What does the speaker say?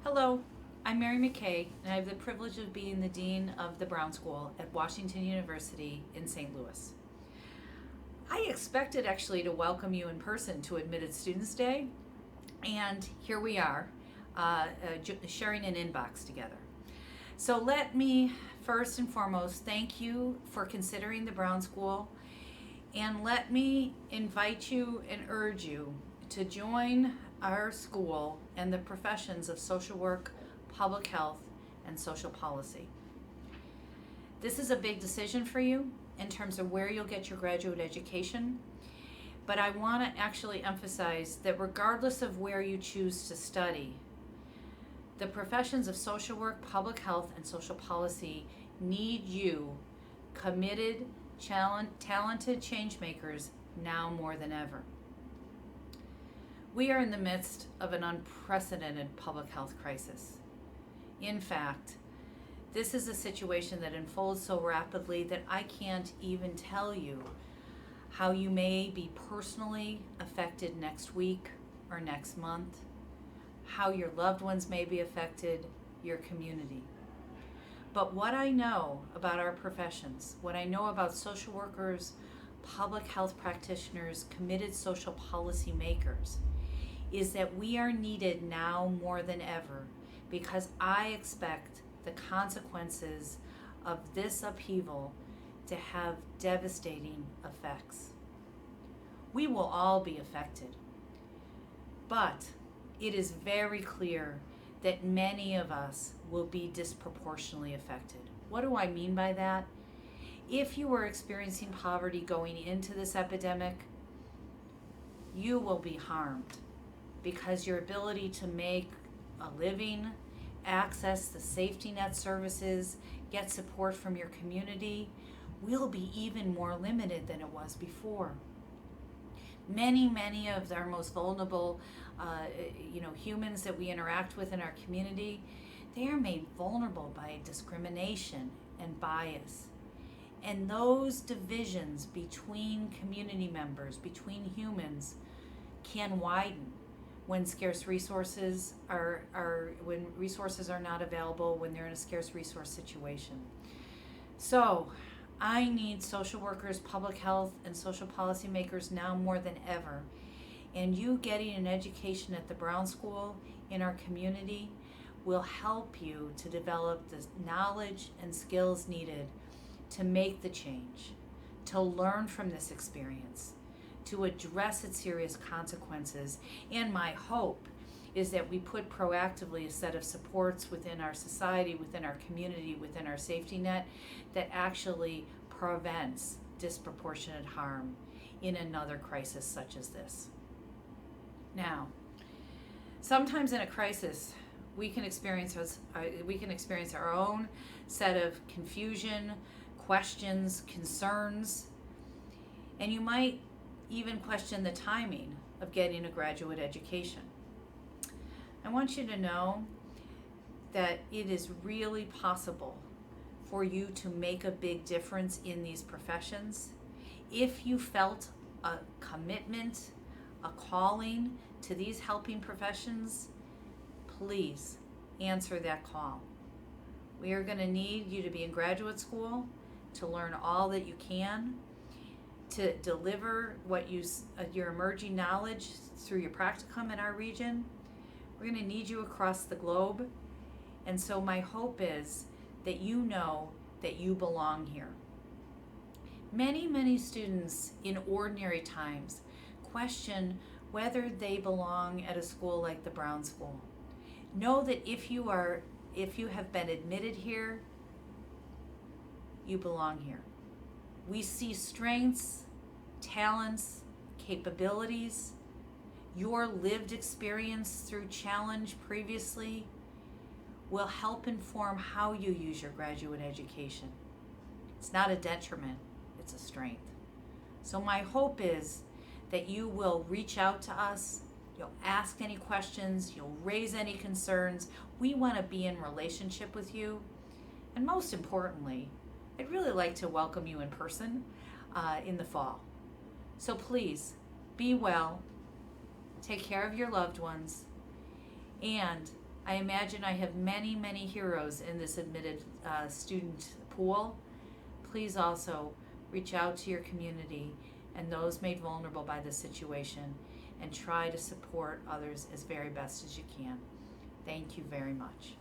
Hello, I'm Mary McKay, and I have the privilege of being the Dean of the Brown School at Washington University in St. Louis. I expected actually to welcome you in person to Admitted Students Day, and here we are, sharing an inbox together. So let me first and foremost thank you for considering the Brown School, and let me invite you and urge you to join our school and the professions of social work, public health, and social policy. This is a big decision for you in terms of where you'll get your graduate education, but I want to actually emphasize that regardless of where you choose to study, the professions of social work, public health, and social policy need you, committed, talented change makers, now more than ever. We are in the midst of an unprecedented public health crisis. In fact, this is a situation that unfolds so rapidly that I can't even tell you how you may be personally affected next week or next month, how your loved ones may be affected, your community. But what I know about our professions, what I know about social workers, public health practitioners, committed social policy makers, is that we are needed now more than ever, because I expect the consequences of this upheaval to have devastating effects. We will all be affected, but it is very clear that many of us will be disproportionately affected. What do I mean by that? If you were experiencing poverty going into this epidemic, you will be harmed, because your ability to make a living, access the safety net services, get support from your community will be even more limited than it was before. Many of our most vulnerable humans that we interact with in our community, they are made vulnerable by discrimination and bias. And those divisions between community members, between humans, can widen when scarce resources when resources are not available, when they're in a scarce resource situation. So I need social workers, public health, and social policy makers now more than ever. And you getting an education at the Brown School in our community will help you to develop the knowledge and skills needed to make the change, to learn from this experience, to address its serious consequences. And my hope is that we put proactively a set of supports within our society, within our community, within our safety net that actually prevents disproportionate harm in another crisis such as this. Now, sometimes in a crisis, we can experience our own set of confusion, questions, concerns, and you might even question the timing of getting a graduate education. I want you to know that it is really possible for you to make a big difference in these professions if you felt a commitment, a calling to these helping professions. Please answer that call. We are going to need you to be in graduate school, to learn all that you can, to deliver your emerging knowledge through your practicum in our region. We're going to need you across the globe. And so my hope is that you know that you belong here. Many students in ordinary times question whether they belong at a school like the Brown School. Know that if you have been admitted here, you belong here. We see strengths, talents, capabilities, your lived experience through challenge previously will help inform how you use your graduate education. It's not a detriment, it's a strength. So my hope is that you will reach out to us, you'll ask any questions, you'll raise any concerns. We want to be in relationship with you. And most importantly, I'd really like to welcome you in person in the fall. So please, be well, take care of your loved ones, and I imagine I have many, many heroes in this admitted student pool. Please also reach out to your community and those made vulnerable by this situation and try to support others as very best as you can. Thank you very much.